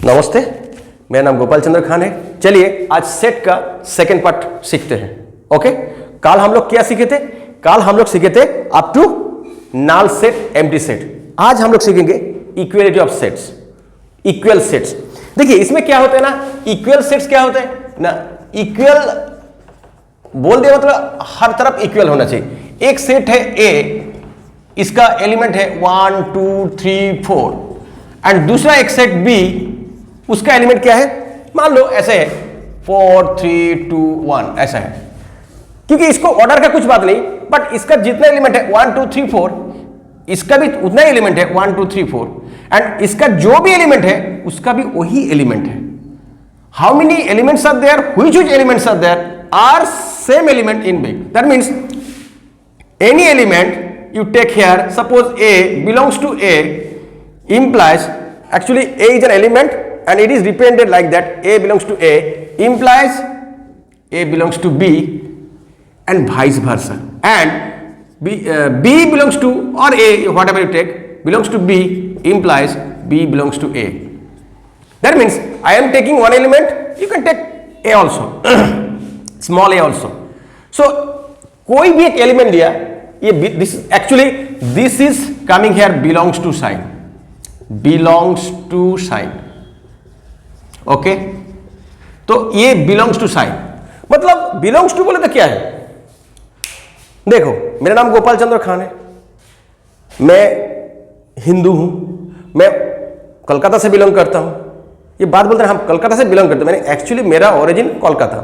नमस्ते, मेरा नाम गोपाल चंद्र खान है। चलिए आज सेट का सेकंड पार्ट सीखते हैं। ओके, कल हम लोग क्या सीखे थे? कल हम लोग सीखे थे up to null set, empty set. आज हम लोग सीखेंगे equality of sets, equal sets. देखिए इसमें क्या होता है ना, इक्वल सेट्स क्या होता है ना, इक्वल बोल दिया मतलब हर तरफ इक्वल होना चाहिए। एक सेट है ए, इसका एलिमेंट है 1 2 3 4 एंड दूसरा एक सेट बी, उसका एलिमेंट क्या है, मान लो ऐसे है 4 3 2 1 ऐसा है। क्योंकि इसको ऑर्डर का कुछ बात नहीं, बट इसका जितना एलिमेंट है 1 2 3 4, इसका भी उतना ही एलिमेंट है 1 2 3 4 एंड इसका जो भी एलिमेंट है उसका भी वही एलिमेंट है। How many elements are there, which elements are there are same element in big. That means any element you take here, suppose A belongs to A, implies actually A is an element and it is represented like that, A belongs to A implies A belongs to B and vice versa, and B belongs to, or A whatever you take belongs to B implies B belongs to A. That means I am taking one element, you can take A also small a also. So कोई भी एक element लिया, ये this is coming here belongs to sign, belongs to sign. Okay, तो ये belongs to sign मतलब belongs to बोले तो क्या है, देखो मेरा नाम गोपाल चंद्र खान है, मैं हिंदू हूं, मैं कोलकाता से बिलोंग करता हूं। ये बात बोलते हैं हम कोलकाता से बिलोंग करते हैं, मैंने एक्चुअली मेरा ओरिजिन कोलकाता,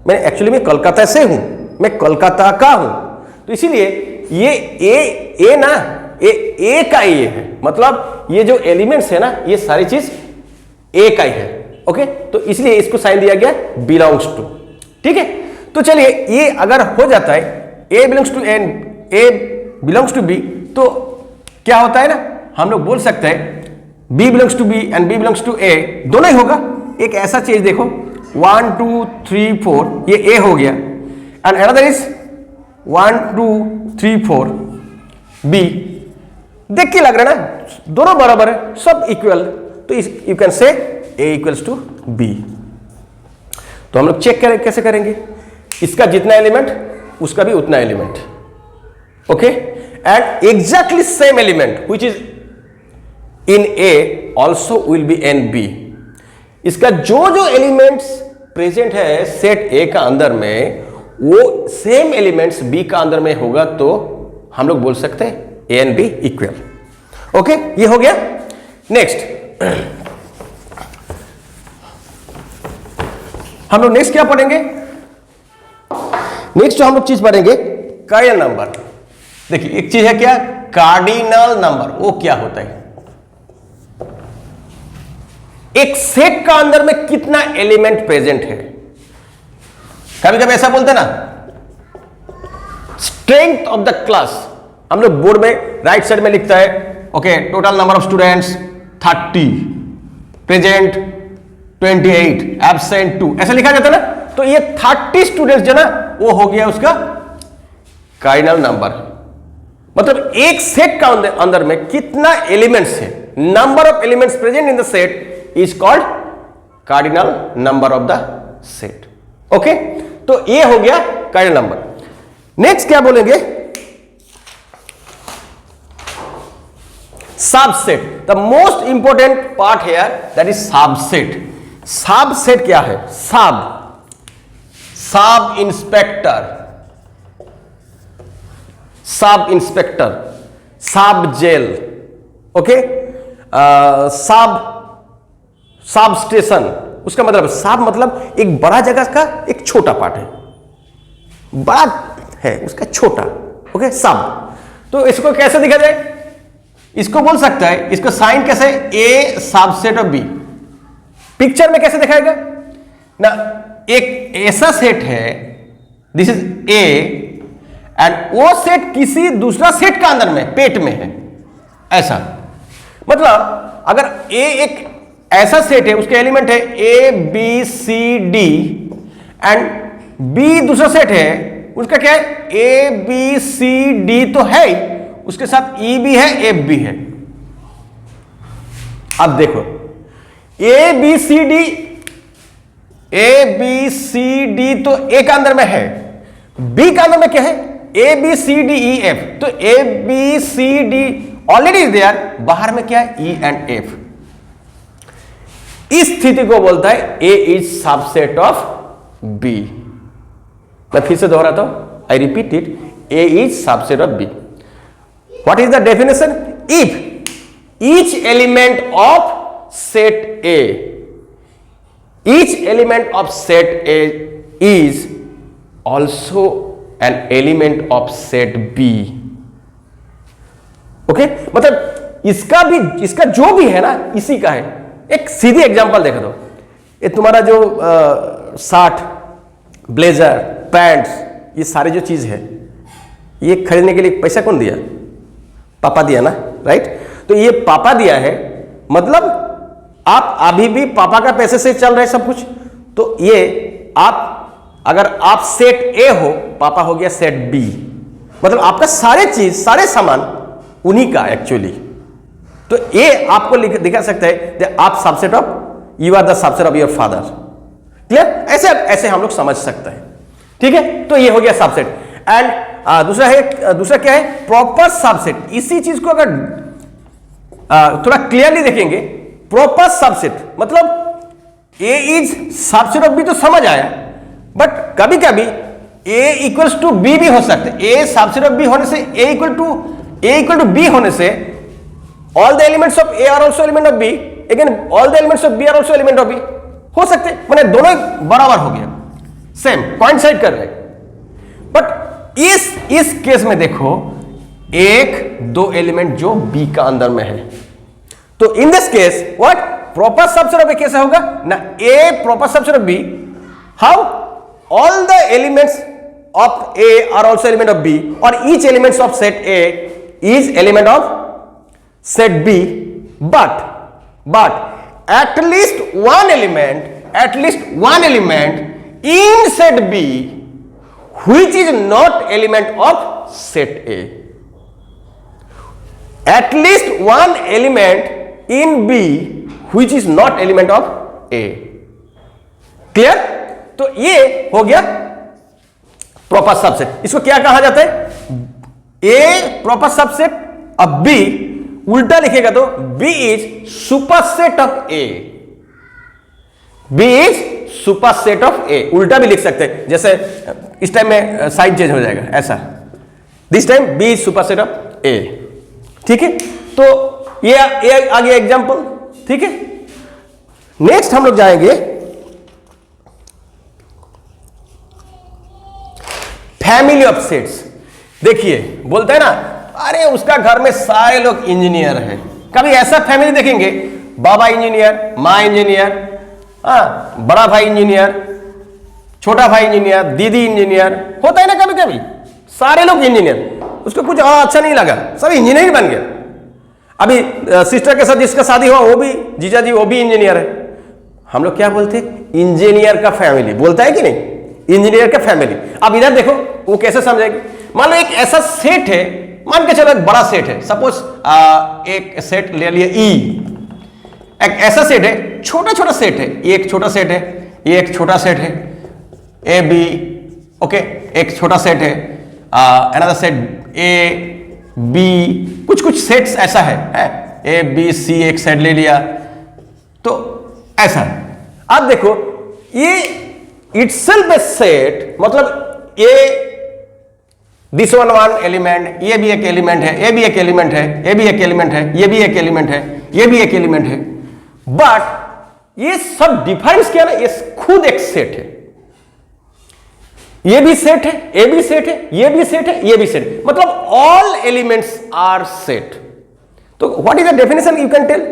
मैं एक्चुअली मैं कोलकाता से हूं, मैं कोलकाता का हूं। तो इसीलिए ये ए ना, ए का ये है, मतलब ये जो एलिमेंट्स है ना ये सारी चीज ए का ही है। ओके, तो इसलिए इसको साइन दिया गया बिलोंग्स टू। ठीक है, तो चलिए ये अगर हो जाता है A belongs to N, A belongs to B, तो क्या होता है ना, हम लोग बोल सकते हैं B belongs to B and B belongs to A, दोनों ही होगा। एक ऐसा चीज देखो 1 2 3 4 ये ए हो गया and another is 1 2 3 4 B। देख के लग रहा है ना दोनों बराबर है, सब इक्वल, तो you can say A equals to B। तो हम लोग चेक कैसे करेंगे, इसका जितना एलिमेंट उसका भी उतना element. Okay, and exactly same element which is in A also will be in B। इसका जो एलिमेंट्स प्रेजेंट है सेट A का अंदर में वो सेम एलिमेंट्स बी का अंदर में होगा, तो हम लोग बोल सकते हैं A and B equal. Okay, ये हो गया। नेक्स्ट हम लोग नेक्स्ट क्या पढ़ेंगे, नेक्स्ट जो हम लोग चीज पढ़ेंगे कार्डिनल नंबर। देखिए एक चीज है क्या, कार्डिनल नंबर। वो क्या होता है, एक सेट का अंदर में कितना एलिमेंट प्रेजेंट है। कभी कभी ऐसा बोलते हैं ना, स्ट्रेंथ ऑफ द क्लास, हम लोग बोर्ड में राइट साइड में लिखता है okay, total number of students 30, present 28, absent 2, ऐसा लिखा जाता है ना। तो ये 30 स्टूडेंट्स जो ना वो हो गया उसका कार्डिनल नंबर। मतलब एक सेट का अंदर में कितना एलिमेंट्स है, number of elements present in the set is called cardinal number of the set. Okay, तो ये हो गया कार्डिनल नंबर। नेक्स्ट क्या बोलेंगे, subset. The most important part here that is subset. Subset क्या है, सब इंस्पेक्टर, सब इंस्पेक्टर, सब jail, okay, sub station. उसका मतलब सब मतलब एक बड़ा जगह का एक छोटा पार्ट है, बड़ा है उसका छोटा। ओके, सब। तो इसको कैसे दिखा जाए, इसको बोल सकता है, इसको साइन कैसे, ए सबसेट ऑफ बी। पिक्चर में कैसे दिखाएगा ना, एक ऐसा सेट है, दिस इज ए एंड वो सेट किसी दूसरा सेट का अंदर में पेट में है, ऐसा। मतलब अगर ए एक ऐसा सेट है, उसके एलिमेंट है A B C D and B दूसरा सेट है, उसका क्या है, ए बी सी डी तो है ही, उसके साथ ई भी है एफ भी है। अब देखो A B C D, A B C D तो ए का अंदर में है, बी का अंदर में क्या है, A B C D E F, तो A B C D already there, बाहर में क्या है, ई एंड एफ। इस स्थिति को बोलता है A is subset of B. मैं फिर से दोहराता हूं, I repeat it, A is subset of B. What is the definition? If each element of set A, each element of set A is also an element of set B. Okay, मतलब इसका भी, इसका जो भी है ना, इसी का है। एक सीधी एग्जांपल देखो, दो ये तुम्हारा जो शर्ट, ब्लेजर, पैंट्स, ये सारी जो चीज है, ये खरीदने के लिए पैसा कौन दिया? पापा दिया ना, राइट? तो ये पापा दिया है, मतलब आप अभी भी पापा का पैसे से चल रहे सब कुछ। तो ये आप, अगर आप सेट ए हो, पापा हो गया सेट बी, मतलब आपका सारे चीज, सारे सामान उन्हीं का एक्चुअली। तो ये आपको दिखा सकता है कि आप subset of, you are the subset of your father. Clear? ऐसे ऐसे हम लोग समझ सकते हैं, ठीक है? तो ये हो गया सबसेट। एंड दूसरा है, दूसरा क्या है, प्रॉपर सबसेट। इसी चीज को अगर थोड़ा क्लियरली देखेंगे, प्रॉपर सबसेट मतलब ए इज सबसेट ऑफ बी तो समझ आया, बट कभी कभी ए इक्वल्स टू बी भी हो सकते हैं। ए सबसेट ऑफ बी होने से, ए इक्वल टू बी होने से, all the elements of A are also element of B, again all the elements of B are also element of B हो सकते हैं, मैंने दोनों बराबर हो गया, सेम कोइंसाइड कर रहे। बट इस केस में देखो, एक दो एलिमेंट जो बी का अंदर में है, तो in this case what, proper subset of A कैसे होगा ना, A proper subset of B, how, all the elements of A are also element of B, और each elements of set A is element of set B, but at least one element in set B which is not element of set A. At least one element in B which is not element of A. Clear? तो ये हो गया proper subset. इसको क्या कहा जाता है? A proper subset अब B, उल्टा लिखेगा तो B is superset of A, B is superset of A। उल्टा भी लिख सकते हैं, जैसे इस टाइम में साइन चेंज हो जाएगा ऐसा, this time B is superset of A। ठीक है, तो ये आ गया एग्जांपल। ठीक है, नेक्स्ट हम लोग जाएंगे फैमिली ऑफ सेट्स। देखिए बोलते हैं ना, अरे उसका घर में सारे लोग इंजीनियर हैं। कभी ऐसा फैमिली देखेंगे, बाबा इंजीनियर, माँ इंजीनियर, बड़ा भाई इंजीनियर, छोटा भाई इंजीनियर, दीदी इंजीनियर, होता है ना कभी कभी, सारे लोग इंजीनियर। उसको कुछ अच्छा नहीं लगा, सब इंजीनियर ही बन गया। अभी सिस्टर के साथ जिसका शादी हुआ वो भी, जीजा जी वो भी इंजीनियर है। हम लोग क्या बोलते हैं? इंजीनियर का फैमिली, बोलता है कि नहीं, इंजीनियर का फैमिली। अब इधर देखो वो कैसे समझेगी। मान लो एक ऐसा सेट है, मान के चलो एक बड़ा सेट है, सपोज एक सेट ले लिया ई, एक ऐसा सेट है, छोटा छोटा सेट है, ये एक छोटा सेट है, ये एक छोटा सेट है, ए बी, ओके, एक छोटा सेट है, अनदर सेट ए बी, कुछ सेट्स ऐसा है ए बी सी, एक सेट ले लिया, तो ऐसा है। अब देखो ये इटसेल्फ ए सेट, मतलब ये दिस वन एलिमेंट, ये भी एक एलिमेंट है, ये भी एक एलिमेंट है, ये भी एक एलिमेंट है, ये भी एक एलिमेंट है, ये भी एक एलिमेंट है, बट ये सब डिफाइंस किया ना, ये खुद एक सेट है। ये भी सेट है, ये भी सेट है, ये भी सेट है, ये भी सेट है, मतलब ऑल एलिमेंट्स आर सेट। तो what is the definition you can tell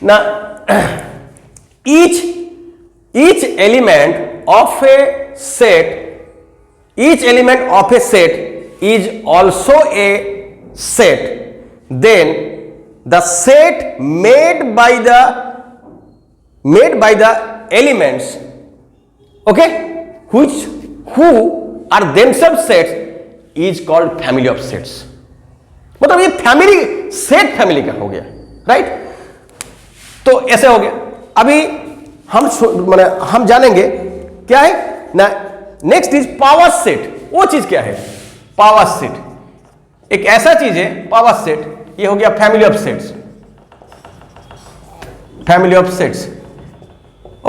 ना, each element of a set, each element of a set is also a set, then the set made by the elements, okay, who are themselves sets is called family of sets। मतलब ये family set family का हो गया, right? तो ऐसे हो गया। अभी हम जानेंगे क्या है ना। Next is power set. वो चीज क्या है? पावर सेट एक ऐसा चीज है, पावर सेट ये हो गया family of sets, family of sets.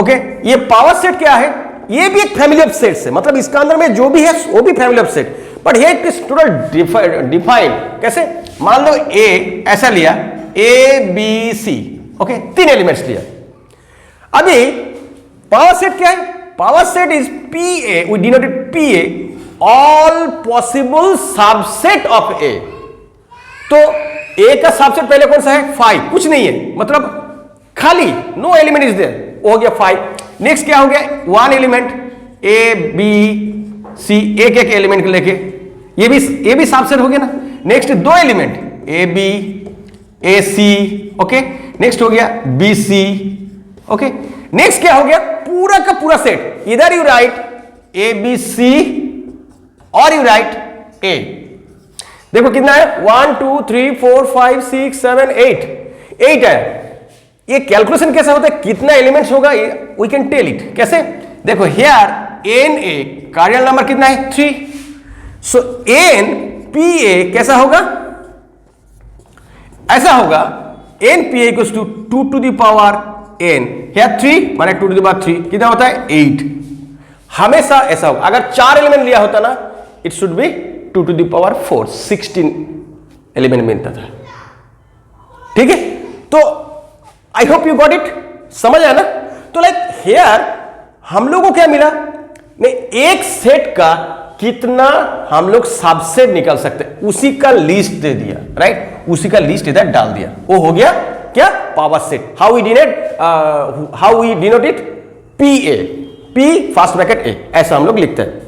Okay, ये पावर सेट क्या है? ये भी एक फैमिली ऑफ सेट्स है, मतलब इसका अंदर में जो भी है वो भी फैमिली ऑफ सेट, बट ये इट इज टोटल डिफाइंड। कैसे? मान लो ए ऐसा लिया, A B C, okay, 3 elements लिया। अभी पावर सेट क्या है? Power set is P A, we denoted P A, all possible subset of A. तो ए का सबसेट पहले कौन सा है? 5, कुछ नहीं है, मतलब खाली, नो एलिमेंट इज देयर, हो गया 5। नेक्स्ट क्या हो गया? 1 एलिमेंट, ए बी सी, एक एक एलिमेंट लेके, ये भी सबसेट हो गया ना। Next 2 element, A B A C, okay, next हो गया बी सी, ओके। नेक्स्ट क्या हो गया? पूरा का पूरा सेट, इधर you write A B C और यू राइट ए। देखो कितना है? 1 2 3 4 5 6 7 8 है। ये कैलकुलेशन कैसे होता है? कितना एलिमेंट्स होगा वी कैन टेल इट। कैसे? देखो here n A cardinal number कितना है? 3। सो एन पी ए कैसा होगा? ऐसा होगा n P A equals to 2 to the power n, here 3 माने 2 टू द पावर 3 कितना होता है? 8। हमेशा ऐसा होगा। अगर 4 एलिमेंट लिया होता ना, it should be 2 to the power 4, 16 element मिलता था। ठीक है, तो I hope you got it, समझ आया ना। तो लाइक हियर हम लोगों को क्या मिला? नहीं, एक सेट का कितना हम लोग सबसेट निकाल सकते हैं उसी का लिस्ट दे दिया, राइट? उसी का लिस्ट इधर डाल दिया, वो हो गया क्या? Power set. How we denote it? P A, P first bracket A, ऐसा हम लोग लिखते हैं।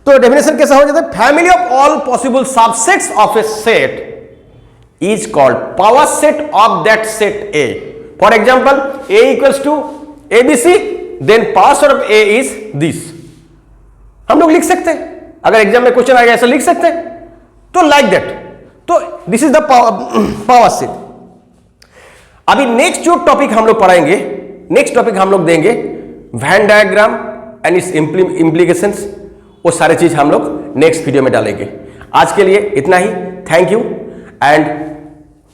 तो डेफिनेशन कैसा हो जाता है? Family of all possible subsets of a set is called power set of that set A. For example, a equals to ABC, then power set of A is this. हम लोग लिख सकते हैं, अगर एग्जाम में क्वेश्चन आएगा ऐसा लिख सकते हैं, तो लाइक दैट। तो this is the power set. अभी नेक्स्ट जो टॉपिक हम लोग पढ़ाएंगे, नेक्स्ट टॉपिक हम लोग देंगे Venn diagram and it's implications. वो सारे चीज हम लोग नेक्स्ट वीडियो में डालेंगे। आज के लिए इतना ही, थैंक यू। एंड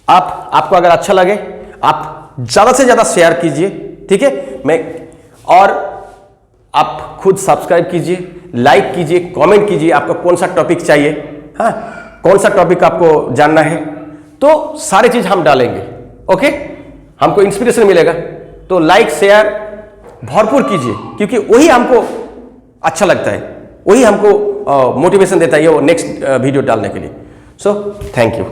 आपको अगर अच्छा लगे आप ज्यादा से ज्यादा शेयर कीजिए, ठीक है। और आप खुद सब्सक्राइब कीजिए, लाइक कीजिए, कमेंट कीजिए आपको कौन सा टॉपिक चाहिए, हाँ, कौन सा टॉपिक आपको जानना है, तो सारे चीज हम डालेंगे। ओके, हमको इंस्पिरेशन मिलेगा, तो लाइक शेयर भरपूर कीजिए, क्योंकि वही हमको अच्छा लगता है, वही हमको मोटिवेशन देता है वो नेक्स्ट वीडियो डालने के लिए। So thank you.